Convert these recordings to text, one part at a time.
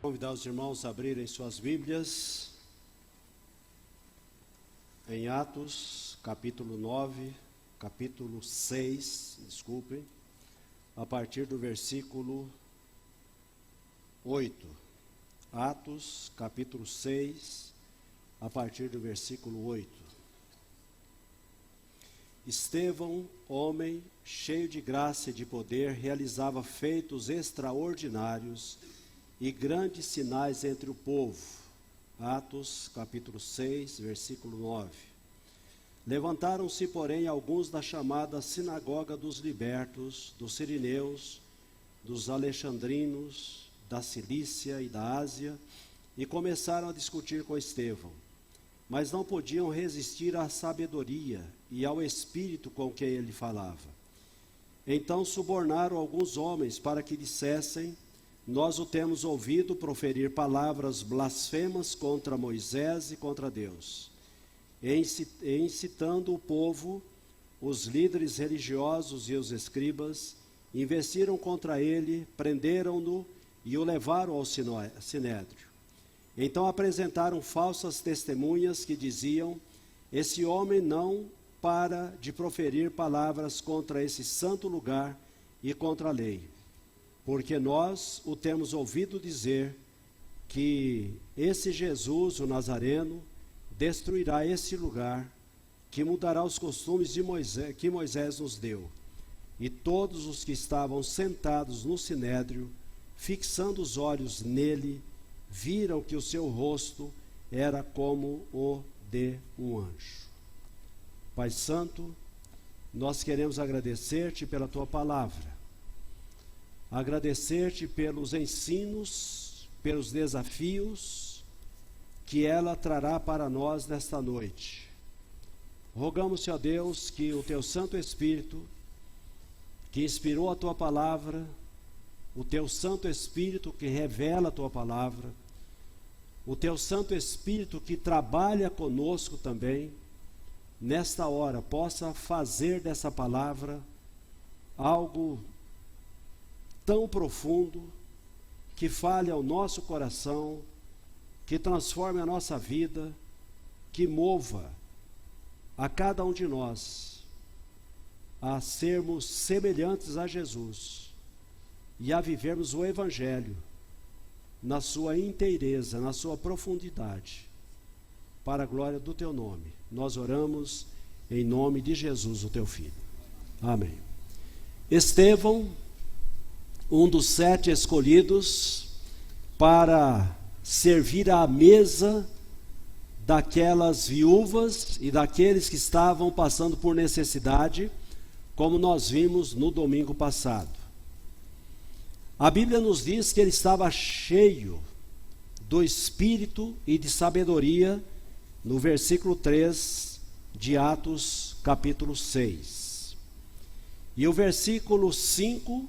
Convidar os irmãos a abrirem suas Bíblias em Atos, capítulo 6, a partir do versículo 8. Atos, capítulo 6, a partir do versículo 8. Estevão, homem cheio de graça e de poder, realizava feitos extraordinários e grandes sinais entre o povo. Atos, capítulo 6, versículo 9. Levantaram-se, porém, alguns da chamada sinagoga dos libertos, dos sirineus, dos alexandrinos, da Cilícia e da Ásia, e começaram a discutir com Estevão. Mas não podiam resistir à sabedoria e ao espírito com que ele falava. Então subornaram alguns homens para que dissessem: nós o temos ouvido proferir palavras blasfemas contra Moisés e contra Deus. Incitando o povo, os líderes religiosos e os escribas investiram contra ele, prenderam-no e o levaram ao sinédrio. Então apresentaram falsas testemunhas que diziam: esse homem não para de proferir palavras contra esse santo lugar e contra a lei. Porque nós o temos ouvido dizer que esse Jesus, o Nazareno, destruirá esse lugar, que mudará os costumes de Moisés, que Moisés nos deu. E todos os que estavam sentados no sinédrio, fixando os olhos nele, viram que o seu rosto era como o de um anjo. Pai Santo, nós queremos agradecer-te pela tua palavra. Agradecer-te pelos ensinos, pelos desafios que ela trará para nós nesta noite. Rogamos-te, ó Deus, que o teu Santo Espírito, que inspirou a tua palavra, o teu Santo Espírito que revela a tua palavra, o teu Santo Espírito que trabalha conosco também, nesta hora possa fazer dessa palavra algo tão profundo, que fale ao nosso coração, que transforme a nossa vida, que mova a cada um de nós a sermos semelhantes a Jesus e a vivermos o Evangelho na sua inteireza, na sua profundidade, para a glória do teu nome. Nós oramos em nome de Jesus, o teu Filho. Amém. Estevão, um dos 7 escolhidos para servir à mesa daquelas viúvas e daqueles que estavam passando por necessidade, como nós vimos no domingo passado. A Bíblia nos diz que ele estava cheio do Espírito e de sabedoria, no versículo 3 de Atos, capítulo 6. E o versículo 5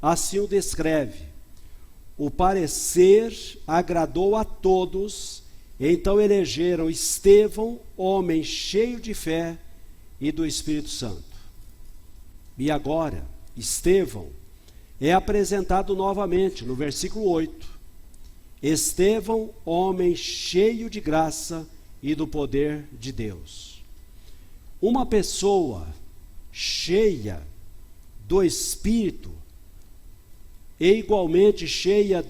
assim o descreve: o parecer agradou a todos, então elegeram Estevão, homem cheio de fé e do Espírito Santo. E agora, Estevão é apresentado novamente no versículo 8. Estevão, homem cheio de graça e do poder de Deus. Uma pessoa cheia do Espírito e igualmente cheia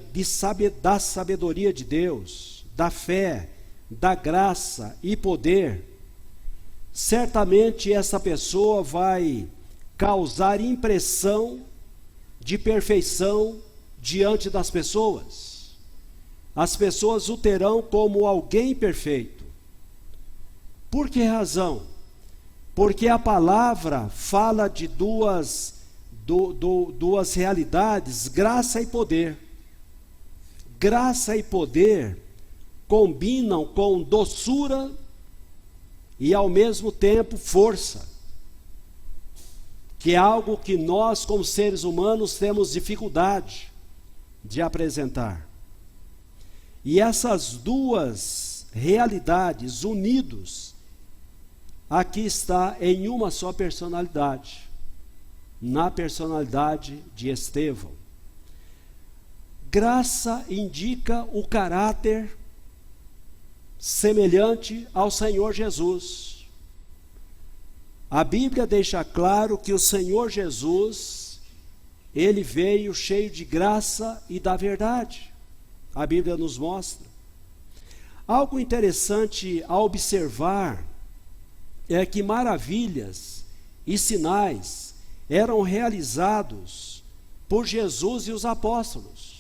da sabedoria de Deus, da fé, da graça e poder, certamente essa pessoa vai causar impressão de perfeição diante das pessoas. As pessoas o terão como alguém perfeito. Por que razão? Porque a palavra fala de duas realidades: graça e poder. Graça e poder combinam com doçura e ao mesmo tempo força, que é algo que nós como seres humanos temos dificuldade de apresentar. E essas duas realidades unidos, aqui está em uma só personalidade, na personalidade de Estevão. Graça indica o caráter semelhante ao Senhor Jesus. A Bíblia deixa claro que o Senhor Jesus, ele veio cheio de graça e da verdade. A Bíblia nos mostra. Algo interessante a observar é que maravilhas e sinais eram realizados por Jesus e os apóstolos.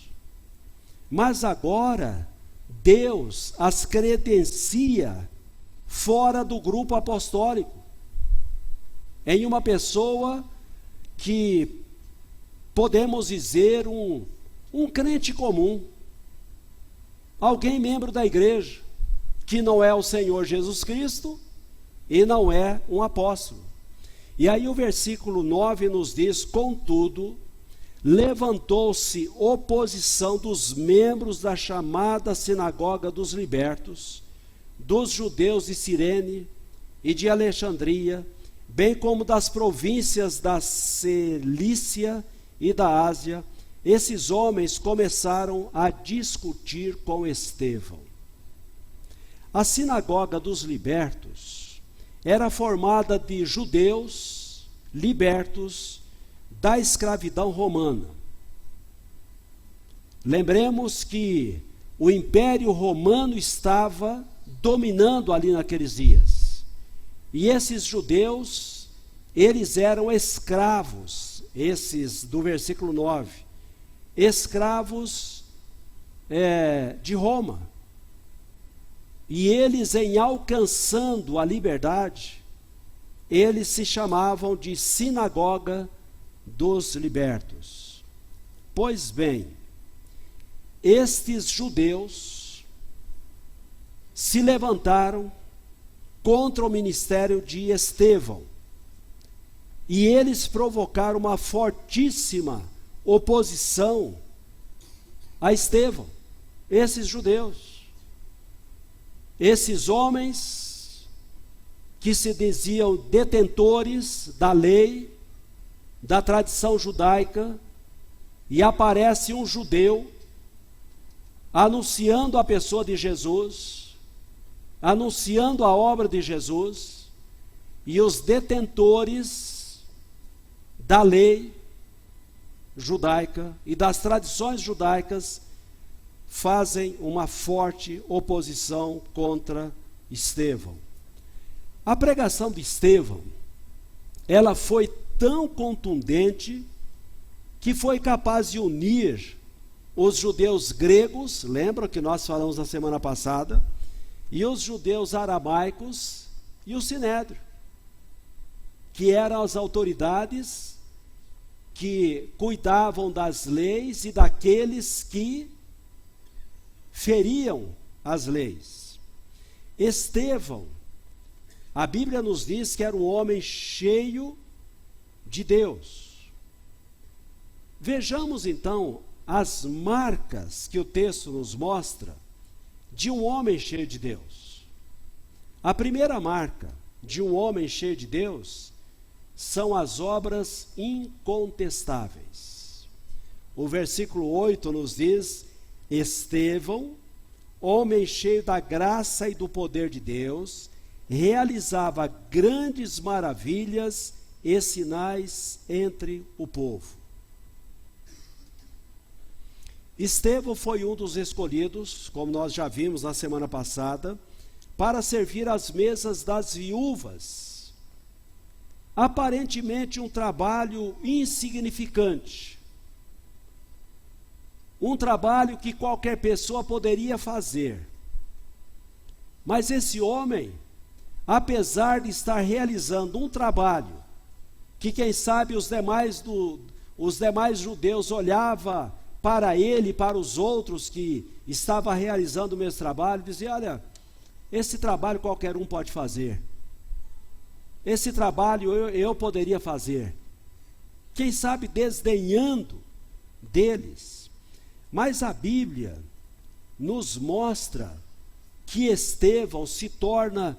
Mas agora, Deus as credencia fora do grupo apostólico, em uma pessoa que podemos dizer um crente comum, alguém membro da igreja, que não é o Senhor Jesus Cristo e não é um apóstolo. E aí o versículo 9 nos diz: contudo, levantou-se oposição dos membros da chamada sinagoga dos libertos, dos judeus de Cirene e de Alexandria, bem como das províncias da Cilícia e da Ásia. Esses homens começaram a discutir com Estevão. A sinagoga dos libertos era formada de judeus libertos da escravidão romana. Lembremos que o Império Romano estava dominando ali naqueles dias. E esses judeus, eles eram escravos, esses do versículo 9, escravos de Roma. E eles, em alcançando a liberdade, eles se chamavam de sinagoga dos libertos. Pois bem, estes judeus se levantaram contra o ministério de Estevão, e eles provocaram uma fortíssima oposição a Estevão, esses judeus, esses homens que se diziam detentores da lei, da tradição judaica, e aparece um judeu anunciando a pessoa de Jesus, anunciando a obra de Jesus, e os detentores da lei judaica e das tradições judaicas fazem uma forte oposição contra Estevão. A pregação de Estevão, ela foi tão contundente que foi capaz de unir os judeus gregos, lembra que nós falamos na semana passada, e os judeus aramaicos e o sinédrio, que eram as autoridades que cuidavam das leis e daqueles que feriam as leis. Estevão, a Bíblia nos diz que era um homem cheio de Deus. Vejamos então as marcas que o texto nos mostra de um homem cheio de Deus. A primeira marca de um homem cheio de Deus são as obras incontestáveis. O versículo 8 nos diz: Estevão, homem cheio da graça e do poder de Deus, realizava grandes maravilhas e sinais entre o povo. Estevão foi um dos escolhidos, como nós já vimos na semana passada, para servir às mesas das viúvas. Aparentemente um trabalho insignificante, um trabalho que qualquer pessoa poderia fazer. Mas esse homem, apesar de estar realizando um trabalho que quem sabe os demais judeus olhavam para ele e para os outros que estavam realizando o mesmo trabalho, diziam: olha, esse trabalho qualquer um pode fazer, esse trabalho eu poderia fazer, quem sabe desdenhando deles. Mas a Bíblia nos mostra que Estevão se torna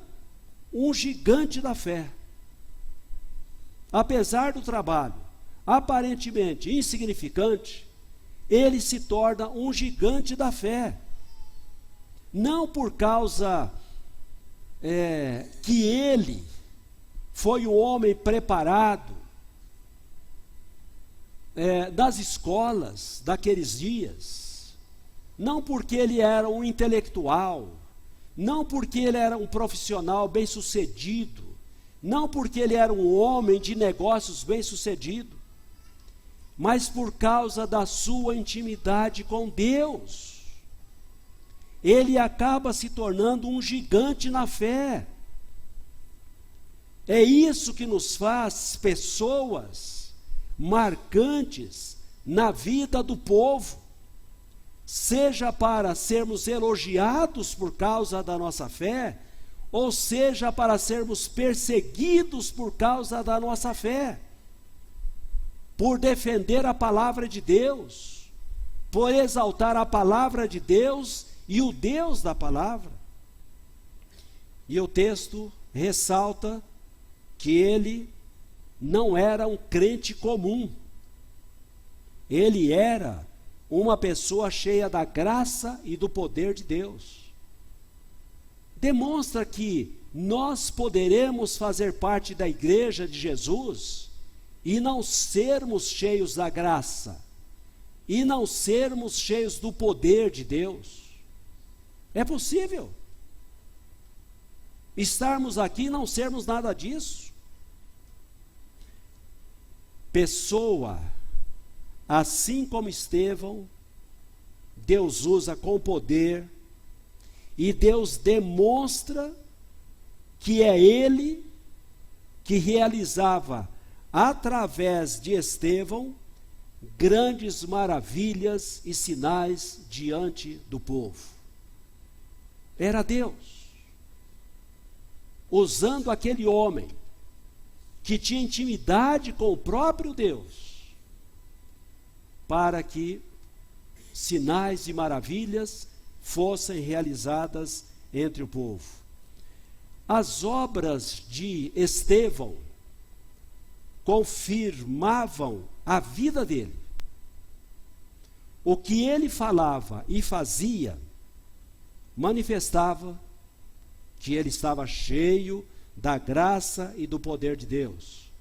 um gigante da fé. Apesar do trabalho aparentemente insignificante, ele se torna um gigante da fé. Não por causa que ele foi um homem preparado das escolas daqueles dias, não porque ele era um intelectual, não porque ele era um profissional bem-sucedido, não porque ele era um homem de negócios bem-sucedido, mas por causa da sua intimidade com Deus. Ele acaba se tornando um gigante na fé. É isso que nos faz pessoas marcantes na vida do povo, seja para sermos elogiados por causa da nossa fé, ou seja para sermos perseguidos por causa da nossa fé, por defender a palavra de Deus, por exaltar a palavra de Deus e o Deus da palavra. E o texto ressalta que ele não era um crente comum, ele era uma pessoa cheia da graça e do poder de Deus. Demonstra que nós poderemos fazer parte da igreja de Jesus e não sermos cheios da graça, e não sermos cheios do poder de Deus. É possível estarmos aqui e não sermos nada disso. Pessoa, assim como Estevão, Deus usa com poder, e Deus demonstra que é Ele que realizava, através de Estevão, grandes maravilhas e sinais diante do povo. Era Deus usando aquele homem que tinha intimidade com o próprio Deus, para que sinais e maravilhas fossem realizadas entre o povo. As obras de Estevão confirmavam a vida dele. O que ele falava e fazia manifestava que ele estava cheio da graça e do poder de Deus.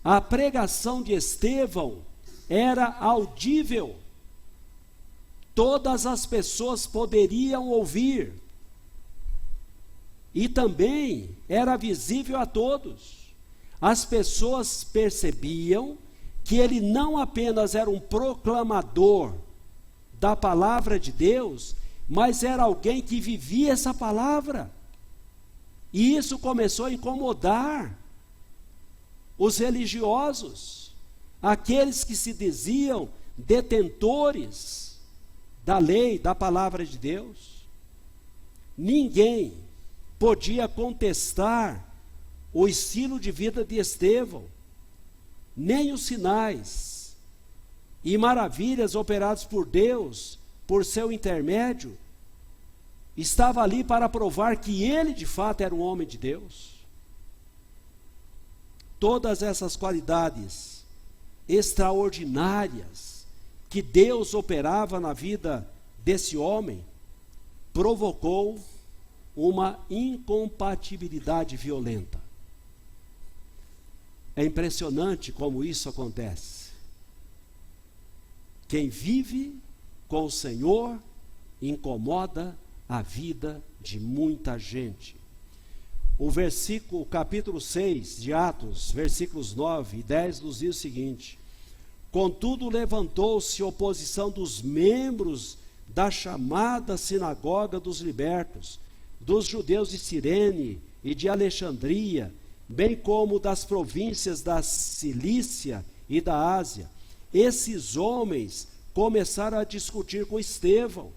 A pregação de Estevão era audível. Todas as pessoas poderiam ouvir. E também era visível a todos. As pessoas percebiam que ele não apenas era um proclamador da palavra de Deus, mas era alguém que vivia essa palavra. E isso começou a incomodar os religiosos, aqueles que se diziam detentores da lei, da palavra de Deus. Ninguém podia contestar o estilo de vida de Estevão, nem os sinais e maravilhas operados por Deus, por seu intermédio, estava ali para provar que ele de fato era um homem de Deus. Todas essas qualidades extraordinárias que Deus operava na vida desse homem, provocou uma incompatibilidade violenta. É impressionante como isso acontece. Quem vive com o Senhor incomoda a vida de muita gente. O capítulo 6 de Atos, versículos 9 e 10, nos diz o seguinte: contudo levantou-se oposição dos membros da chamada sinagoga dos libertos, dos judeus de Cirene e de Alexandria, bem como das províncias da Cilícia e da Ásia. Esses homens começaram a discutir com Estevão,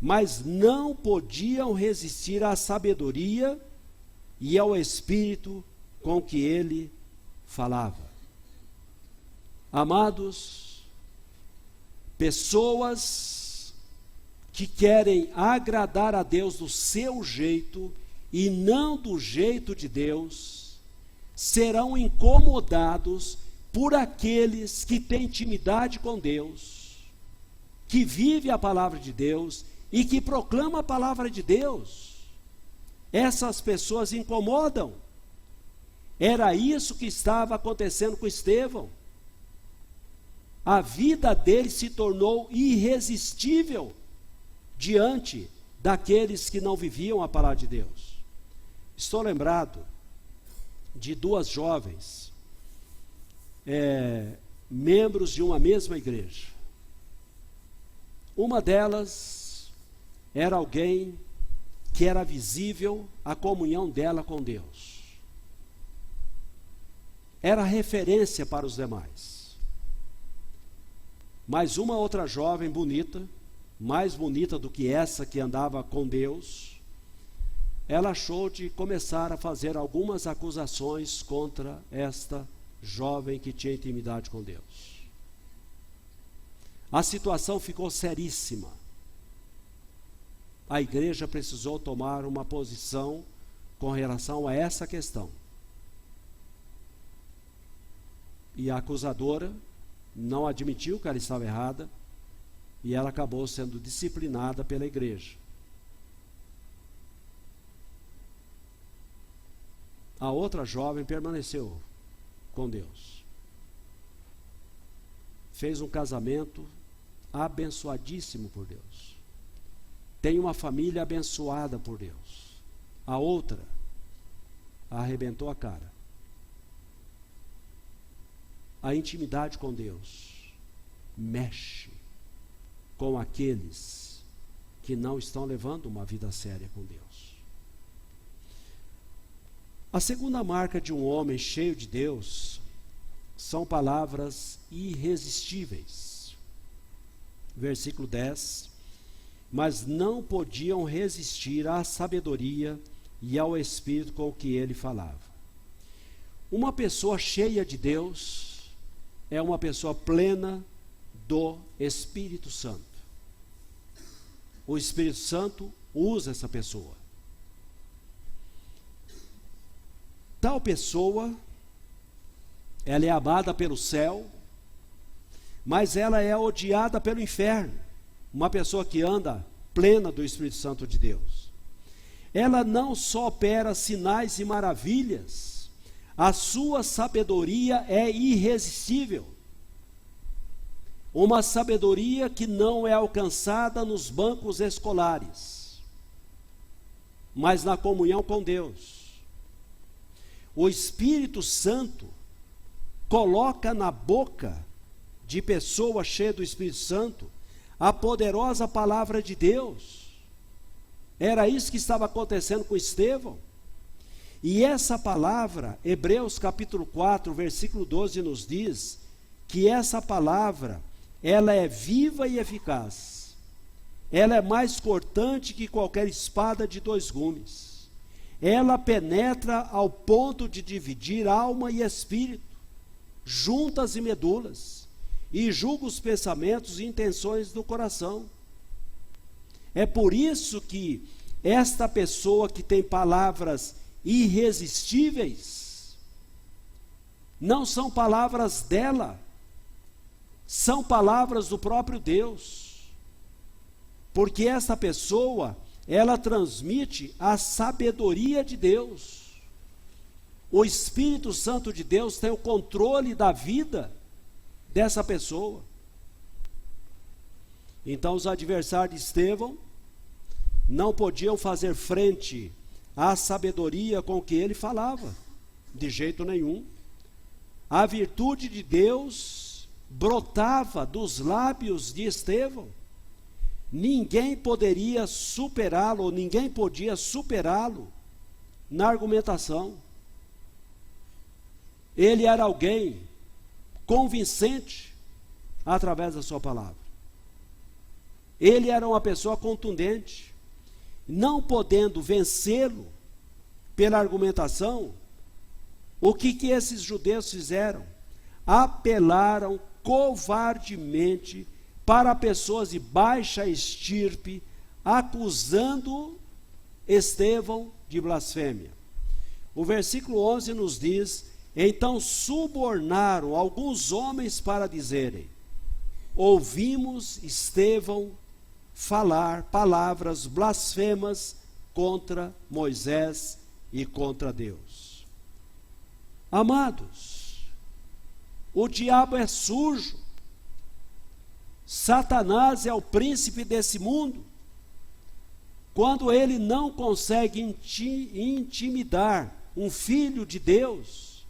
mas não podiam resistir à sabedoria e ao espírito com que ele falava. Amados, pessoas que querem agradar a Deus do seu jeito e não do jeito de Deus, serão incomodados por aqueles que têm intimidade com Deus, que vive a palavra de Deus e que proclama a palavra de Deus. Essas pessoas incomodam. Era isso que estava acontecendo com Estevão. A vida dele se tornou irresistível diante daqueles que não viviam a palavra de Deus. Estou lembrado de duas jovens, membros de uma mesma igreja. Uma delas era alguém que era visível a comunhão dela com Deus. Era referência para os demais. Mas uma outra jovem bonita, mais bonita do que essa que andava com Deus, ela achou de começar a fazer algumas acusações contra esta jovem que tinha intimidade com Deus. A situação ficou seríssima. A igreja precisou tomar uma posição com relação a essa questão. E a acusadora não admitiu que ela estava errada, e ela acabou sendo disciplinada pela igreja. A outra jovem permaneceu com Deus. Fez um casamento abençoadíssimo por Deus. Tem uma família abençoada por Deus. A outra arrebentou a cara. A intimidade com Deus mexe com aqueles que não estão levando uma vida séria com Deus. A segunda marca de um homem cheio de Deus são palavras irresistíveis. Versículo 10: mas não podiam resistir à sabedoria e ao Espírito com que ele falava. Uma pessoa cheia de Deus é uma pessoa plena do Espírito Santo. O Espírito Santo usa essa pessoa. Tal pessoa, ela é amada pelo céu, mas ela é odiada pelo inferno. Uma pessoa que anda plena do Espírito Santo de Deus. Ela não só opera sinais e maravilhas, a sua sabedoria é irresistível. Uma sabedoria que não é alcançada nos bancos escolares, mas na comunhão com Deus. O Espírito Santo coloca na boca de pessoa cheia do Espírito Santo a poderosa palavra de Deus. Era isso que estava acontecendo com Estevão. E essa palavra, Hebreus capítulo 4, versículo 12 nos diz que essa palavra, ela é viva e eficaz. Ela é mais cortante que qualquer espada de 2 gumes. Ela penetra ao ponto de dividir alma e espírito, juntas e medulas, e julga os pensamentos e intenções do coração. É por isso que esta pessoa que tem palavras irresistíveis, não são palavras dela, são palavras do próprio Deus, porque essa pessoa, ela transmite a sabedoria de Deus. O Espírito Santo de Deus tem o controle da vida dessa pessoa. Então os adversários de Estevão não podiam fazer frente à sabedoria com que ele falava, de jeito nenhum. A virtude de Deus brotava dos lábios de Estevão. Ninguém poderia superá-lo, ou ninguém podia superá-lo na argumentação. Ele era alguém convincente através da sua palavra. Ele era uma pessoa contundente. Não podendo vencê-lo pela argumentação, o que esses judeus fizeram? Apelaram covardemente para pessoas de baixa estirpe, acusando Estevão de blasfêmia. O versículo 11 nos diz: então subornaram alguns homens para dizerem: ouvimos Estevão falar palavras blasfemas contra Moisés e contra Deus. Amados, o diabo é sujo. Satanás é o príncipe desse mundo. Quando ele não consegue intimidar um filho de Deus,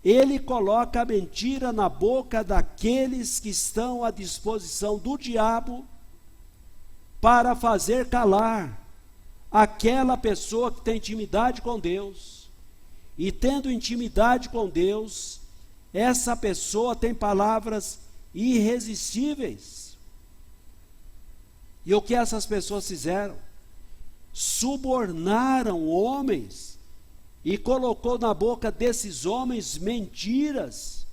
ele coloca a mentira na boca daqueles que estão à disposição do diabo para fazer calar aquela pessoa que tem intimidade com Deus. E tendo intimidade com Deus, essa pessoa tem palavras irresistíveis. E o que essas pessoas fizeram? Subornaram homens e colocou na boca desses homens mentiras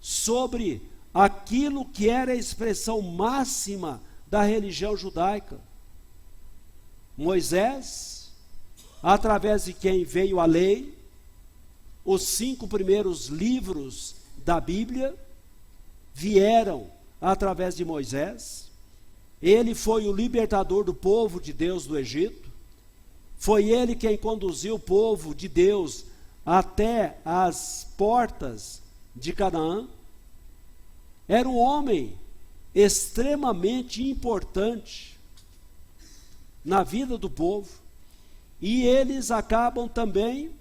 sobre aquilo que era a expressão máxima da religião judaica. Moisés, através de quem veio a lei, os 5 primeiros livros da Bíblia vieram através de Moisés. Ele foi o libertador do povo de Deus do Egito. Foi ele quem conduziu o povo de Deus até as portas de Canaã. Era um homem extremamente importante na vida do povo. E eles acabam também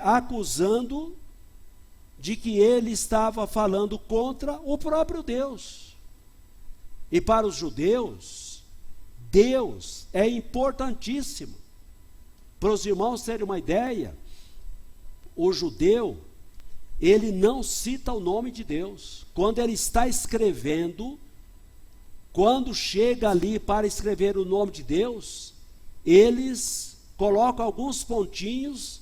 acusando de que ele estava falando contra o próprio Deus. E para os judeus, Deus é importantíssimo. Para os irmãos terem uma ideia, o judeu, ele não cita o nome de Deus. Quando ele está escrevendo, quando chega ali para escrever o nome de Deus, eles colocam alguns pontinhos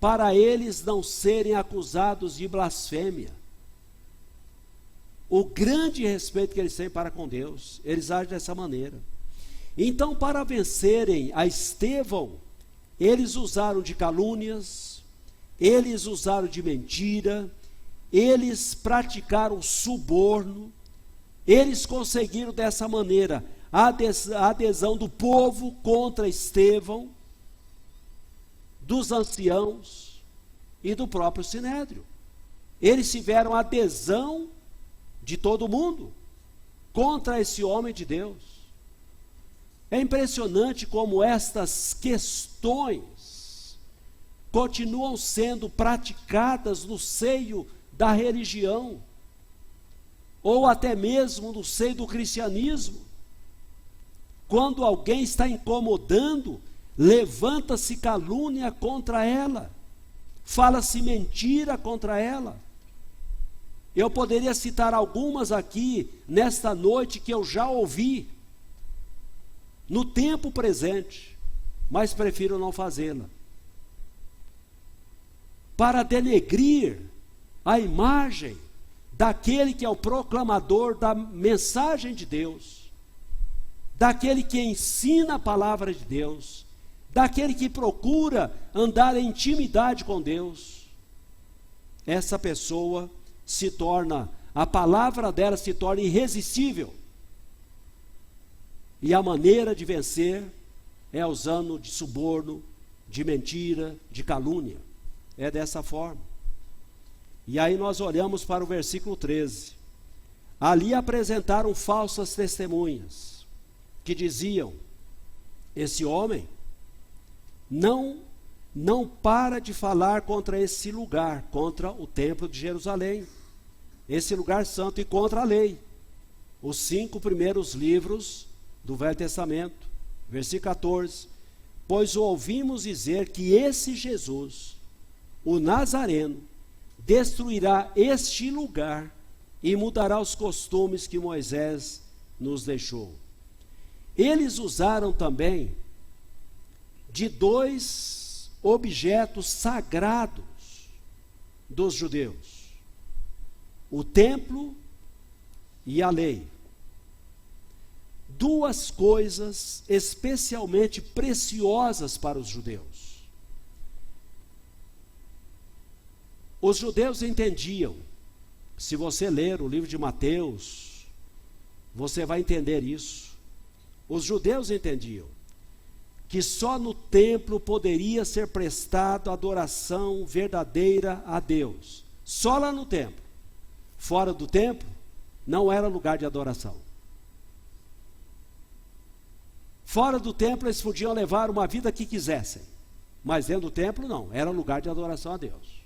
para eles não serem acusados de blasfêmia. O grande respeito que eles têm para com Deus, eles agem dessa maneira. Então, para vencerem a Estevão, eles usaram de calúnias, eles usaram de mentira, eles praticaram suborno, eles conseguiram dessa maneira a adesão do povo contra Estevão, dos anciãos e do próprio Sinédrio. Eles tiveram adesão de todo mundo contra esse homem de Deus. É impressionante como estas questões continuam sendo praticadas no seio da religião, ou até mesmo no seio do cristianismo. Quando alguém está incomodando, levanta-se calúnia contra ela, fala-se mentira contra ela. Eu poderia citar algumas aqui nesta noite que eu já ouvi no tempo presente, mas prefiro não fazê-la, para denegrir a imagem daquele que é o proclamador da mensagem de Deus, daquele que ensina a palavra de Deus, daquele que procura andar em intimidade com Deus. Essa pessoa se torna, a palavra dela se torna irresistível. E a maneira de vencer é usando de suborno, de mentira, de calúnia. É dessa forma. E aí nós olhamos para o versículo 13. Ali apresentaram falsas testemunhas, que diziam: esse homem não para de falar contra esse lugar, contra o templo de Jerusalém, esse lugar santo, e contra a lei. Os 5 primeiros livros do Velho Testamento, versículo 14: pois o ouvimos dizer que esse Jesus, o Nazareno, destruirá este lugar e mudará os costumes que Moisés nos deixou. Eles usaram também de 2 objetos sagrados dos judeus: o templo e a lei. 2 coisas especialmente preciosas para os judeus. Os judeus entendiam Se você ler o livro de Mateus, você vai entender isso. Os judeus entendiam que só no templo poderia ser prestado adoração verdadeira a Deus. Só lá no templo. Fora do templo, não era lugar de adoração. Fora do templo, eles podiam levar uma vida que quisessem. Mas dentro do templo, não. Era lugar de adoração a Deus.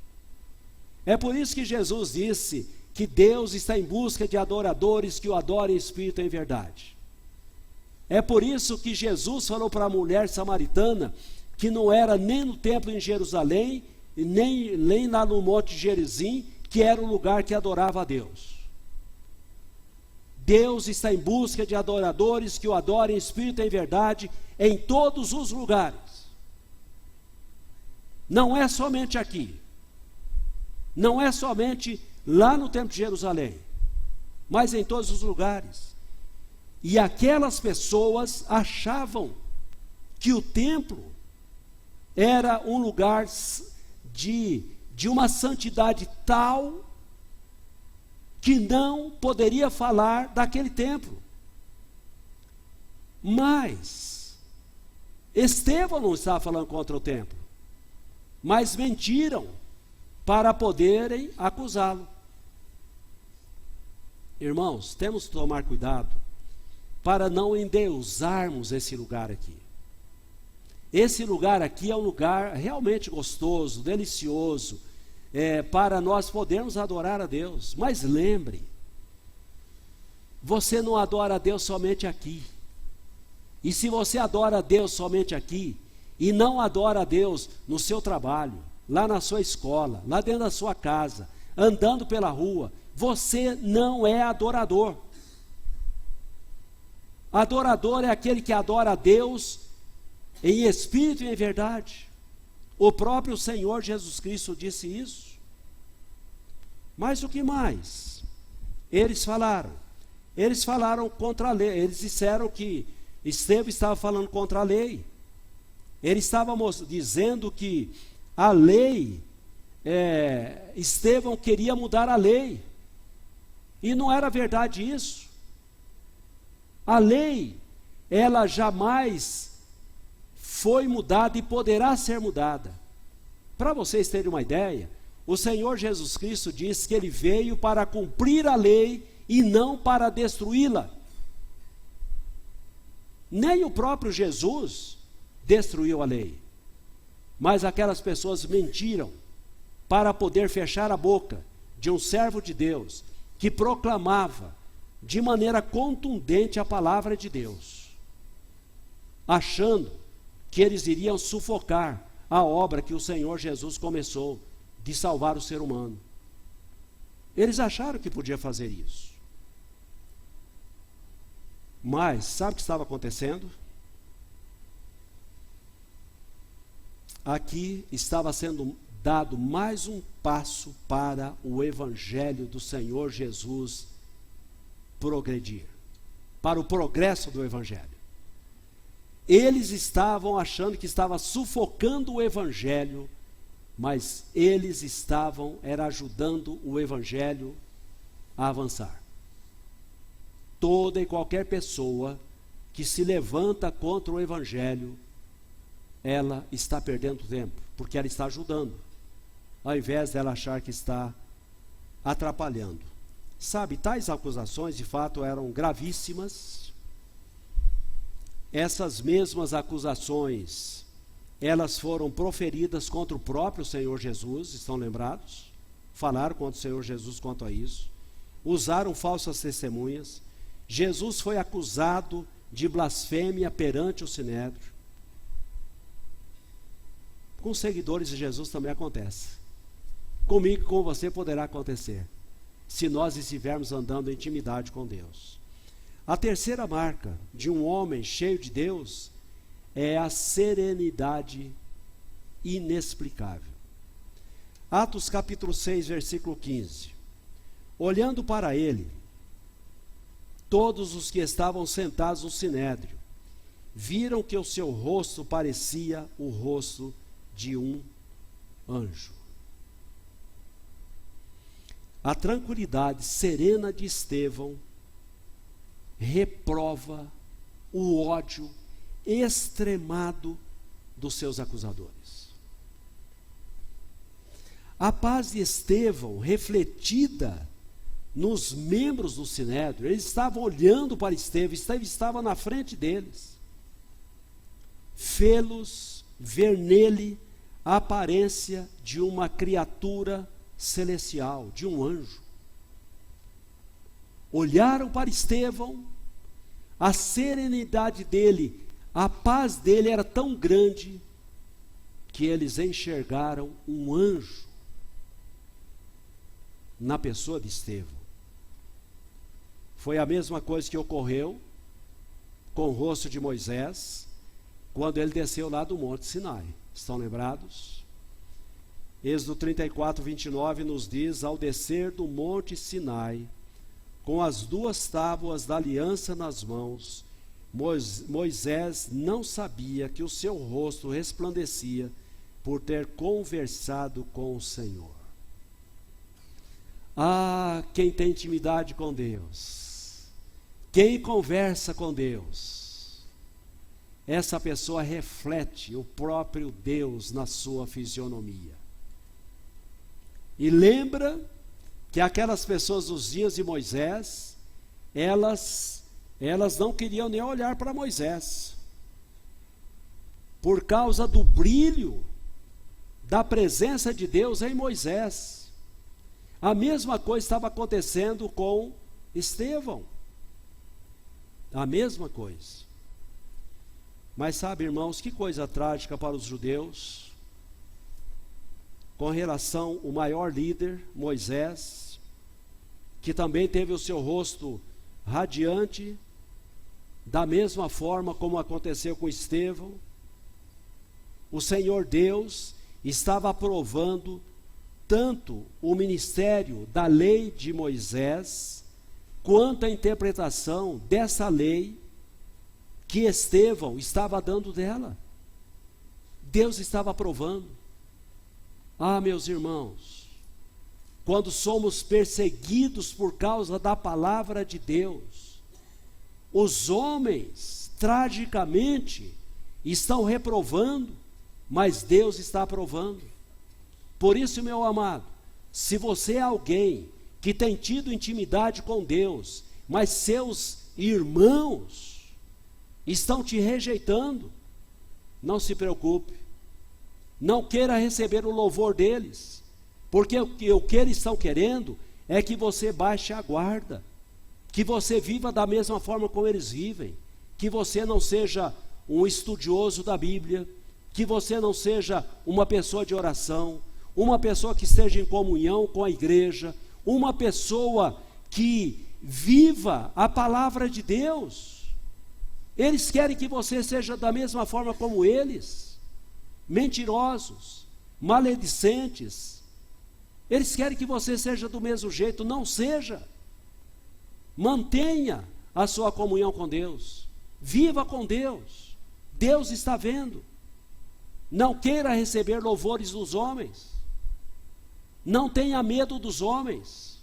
É por isso que Jesus disse que Deus está em busca de adoradores que o adorem em espírito e em verdade. É por isso que Jesus falou para a mulher samaritana que não era nem no templo em Jerusalém, nem lá no Monte Gerizim, que era o lugar que adorava a Deus. Deus está em busca de adoradores que o adorem em espírito e em verdade, em todos os lugares. Não é somente aqui. Não é somente lá no templo de Jerusalém, mas em todos os lugares. E aquelas pessoas achavam que o templo era um lugar de uma santidade tal que não poderia falar daquele templo. Mas Estevão não estava falando contra o templo, mas mentiram para poderem acusá-lo. Irmãos, temos que tomar cuidado para não endeusarmos esse lugar aqui. Esse lugar aqui é um lugar realmente gostoso, delicioso, para nós podermos adorar a Deus. Mas lembre, você não adora a Deus somente aqui. E se você adora a Deus somente aqui, e não adora a Deus no seu trabalho, lá na sua escola, lá dentro da sua casa, andando pela rua, você não é adorador. Adorador é aquele que adora a Deus em espírito e em verdade. O próprio Senhor Jesus Cristo disse isso. Mas o que mais? Eles falaram contra a lei. Eles disseram que Estevão estava falando contra a lei. Ele estava dizendo que a lei, Estevão queria mudar a lei. E não era verdade isso. A lei, ela jamais foi mudada e poderá ser mudada. Para vocês terem uma ideia, o Senhor Jesus Cristo disse que Ele veio para cumprir a lei e não para destruí-la. Nem o próprio Jesus destruiu a lei, mas aquelas pessoas mentiram para poder fechar a boca de um servo de Deus que proclamava de maneira contundente a palavra de Deus, achando que eles iriam sufocar a obra que o Senhor Jesus começou de salvar o ser humano. Eles acharam que podia fazer isso. Mas sabe o que estava acontecendo? Aqui estava sendo dado mais um passo para o Evangelho do Senhor Jesus progredir, para o progresso do Evangelho. Eles estavam achando que estava sufocando o Evangelho, mas eles estavam ajudando o Evangelho a avançar. Toda e qualquer pessoa que se levanta contra o Evangelho, ela está perdendo tempo, porque ela está ajudando, ao invés dela achar que está atrapalhando. Sabe, tais acusações de fato eram gravíssimas. Essas mesmas acusações, elas foram proferidas contra o próprio Senhor Jesus, estão lembrados? Falaram contra o Senhor Jesus quanto a isso. Usaram falsas testemunhas. Jesus foi acusado de blasfêmia perante o Sinédrio. Com os seguidores de Jesus também acontece. Comigo e com você poderá acontecer, se nós estivermos andando em intimidade com Deus. A terceira marca de um homem cheio de Deus é a serenidade inexplicável. Atos capítulo 6, versículo 15. Olhando para ele, todos os que estavam sentados no sinédrio viram que o seu rosto parecia o rosto de um anjo. a tranquilidade serena de Estevão reprova o ódio extremado dos seus acusadores. A paz de Estevão, refletida nos membros do Sinédrio, eles estavam olhando para Estevão, Estevão estava na frente deles, fê-los ver nele a aparência de uma criatura celestial, de um anjo. Olharam para Estevão, a serenidade dele, a paz dele era tão grande, que eles enxergaram um anjo na pessoa de Estevão. Foi a mesma coisa que ocorreu com o rosto de Moisés, quando ele desceu lá do Monte Sinai. Estão lembrados? Êxodo 34, 29 nos diz: ao descer do Monte Sinai, com as 2 tábuas da aliança nas mãos, Moisés não sabia que o seu rosto resplandecia por ter conversado com o Senhor. Ah, quem tem intimidade com Deus, quem conversa com Deus, essa pessoa reflete o próprio Deus na sua fisionomia. E lembra que aquelas pessoas dos dias de Moisés, elas não queriam nem olhar para Moisés, por causa do brilho da presença de Deus em Moisés. A mesma coisa estava acontecendo com Estevão, a mesma coisa. Mas sabe, irmãos, que coisa trágica para os judeus, com relação ao maior líder, Moisés, que também teve o seu rosto radiante, da mesma forma como aconteceu com Estevão. O Senhor Deus estava aprovando tanto o ministério da lei de Moisés, quanto a interpretação dessa lei que Estevão estava dando dela. Deus estava aprovando. Ah, meus irmãos, quando somos perseguidos por causa da palavra de Deus, os homens, tragicamente, estão reprovando, mas Deus está aprovando. Por isso, meu amado, se você é alguém que tem tido intimidade com Deus, mas seus irmãos estão te rejeitando, não se preocupe, não queira receber o louvor deles, porque o que eles estão querendo é que você baixe a guarda, que você viva da mesma forma como eles vivem, que você não seja um estudioso da Bíblia, que você não seja uma pessoa de oração, uma pessoa que esteja em comunhão com a igreja, uma pessoa que viva a palavra de Deus. Eles querem que você seja da mesma forma como eles, mentirosos, maledicentes. Eles querem que você seja do mesmo jeito. Não seja. Mantenha a sua comunhão com Deus, viva com Deus. Deus está vendo. Não queira receber louvores dos homens, não tenha medo dos homens,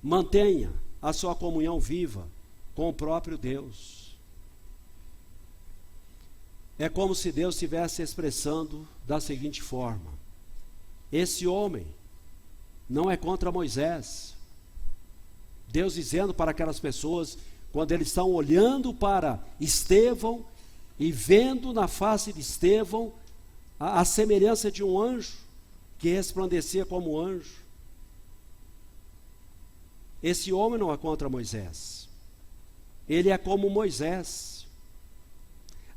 mantenha a sua comunhão viva com o próprio Deus. É como se Deus estivesse expressando da seguinte forma: esse homem não é contra Moisés. Deus dizendo para aquelas pessoas, quando eles estão olhando para Estevão e vendo na face de Estevão a semelhança de um anjo, que resplandecia como anjo. Esse homem não é contra Moisés, ele é como Moisés.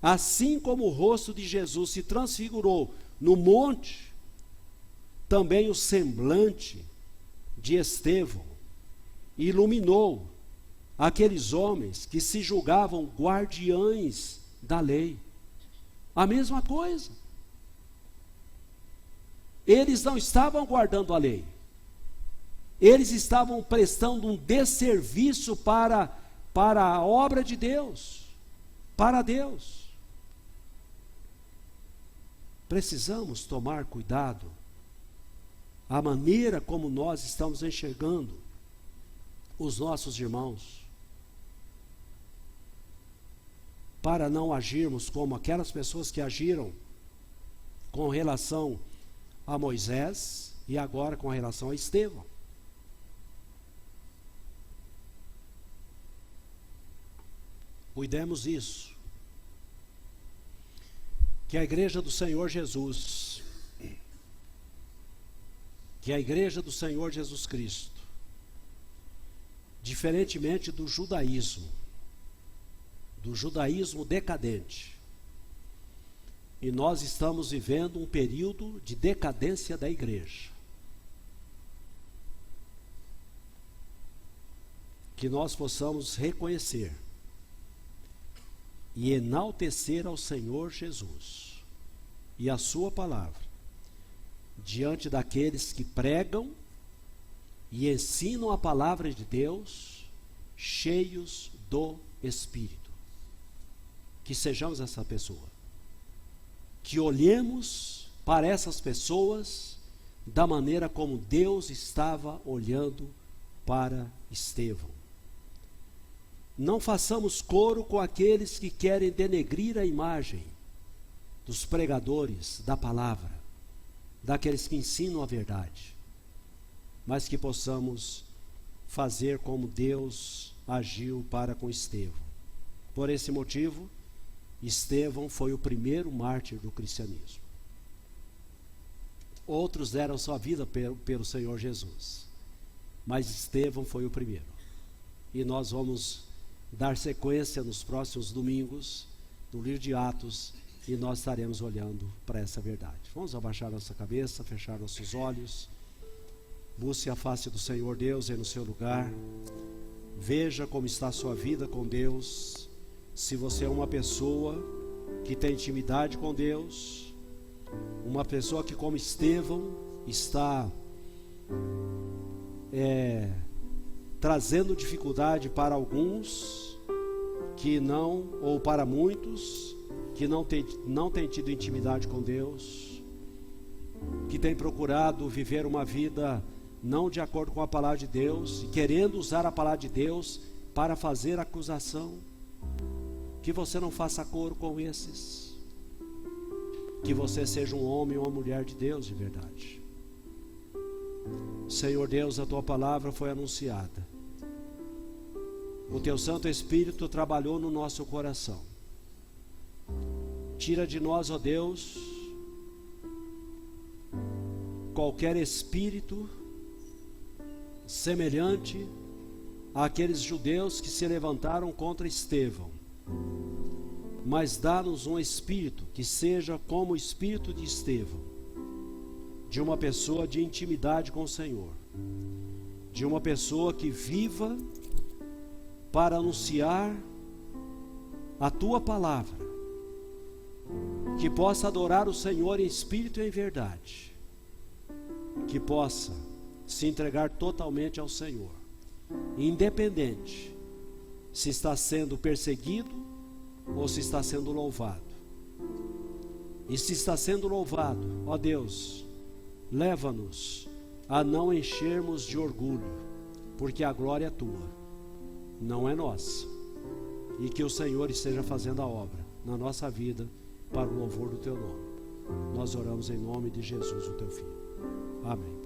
Assim como o rosto de Jesus se transfigurou no monte, também o semblante de Estevão iluminou aqueles homens que se julgavam guardiães da lei. A mesma coisa. Eles não estavam guardando a lei, eles estavam prestando um desserviço para a obra de Deus, para Deus. Precisamos tomar cuidado a maneira como nós estamos enxergando os nossos irmãos, para não agirmos como aquelas pessoas que agiram com relação a Moisés e agora com relação a Estevão. Cuidemos disso. Que a igreja do Senhor Jesus, que a igreja do Senhor Jesus Cristo, diferentemente do judaísmo decadente, e nós estamos vivendo um período de decadência da igreja, que nós possamos reconhecer e enaltecer ao Senhor Jesus e a sua palavra diante daqueles que pregam e ensinam a palavra de Deus, cheios do Espírito. Que sejamos essa pessoa, que olhemos para essas pessoas da maneira como Deus estava olhando para Estevão. Não façamos coro com aqueles que querem denegrir a imagem dos pregadores da palavra, daqueles que ensinam a verdade, mas que possamos fazer como Deus agiu para com Estevão. Por esse motivo, Estevão foi o primeiro mártir do cristianismo. Outros deram sua vida pelo Senhor Jesus, mas Estevão foi o primeiro. E nós vamos dar sequência nos próximos domingos do livro de Atos, e nós estaremos olhando para essa verdade. Vamos abaixar nossa cabeça, fechar nossos olhos, busque a face do Senhor Deus aí no seu lugar, veja como está a sua vida com Deus. Se você é uma pessoa que tem intimidade com Deus, uma pessoa que, como Estevão, está trazendo dificuldade para alguns que não, ou para muitos que não tem tido intimidade com Deus, que tem procurado viver uma vida não de acordo com a palavra de Deus, e querendo usar a palavra de Deus para fazer acusação. Que você não faça coro com esses, que você seja um homem ou uma mulher de Deus de verdade. Senhor Deus, a tua palavra foi anunciada, o teu Santo Espírito trabalhou no nosso coração. Tira de nós, ó Deus, qualquer espírito semelhante àqueles judeus que se levantaram contra Estevão, mas dá-nos um espírito que seja como o espírito de Estevão, de uma pessoa de intimidade com o Senhor, de uma pessoa que viva para anunciar a tua palavra, que possa adorar o Senhor em espírito e em verdade, que possa se entregar totalmente ao Senhor, independente se está sendo perseguido ou se está sendo louvado. E se está sendo louvado, ó Deus, leva-nos a não enchermos de orgulho, porque a glória é tua, não é nossa, e que o Senhor esteja fazendo a obra na nossa vida para o louvor do teu nome. Nós oramos em nome de Jesus, o teu Filho. Amém.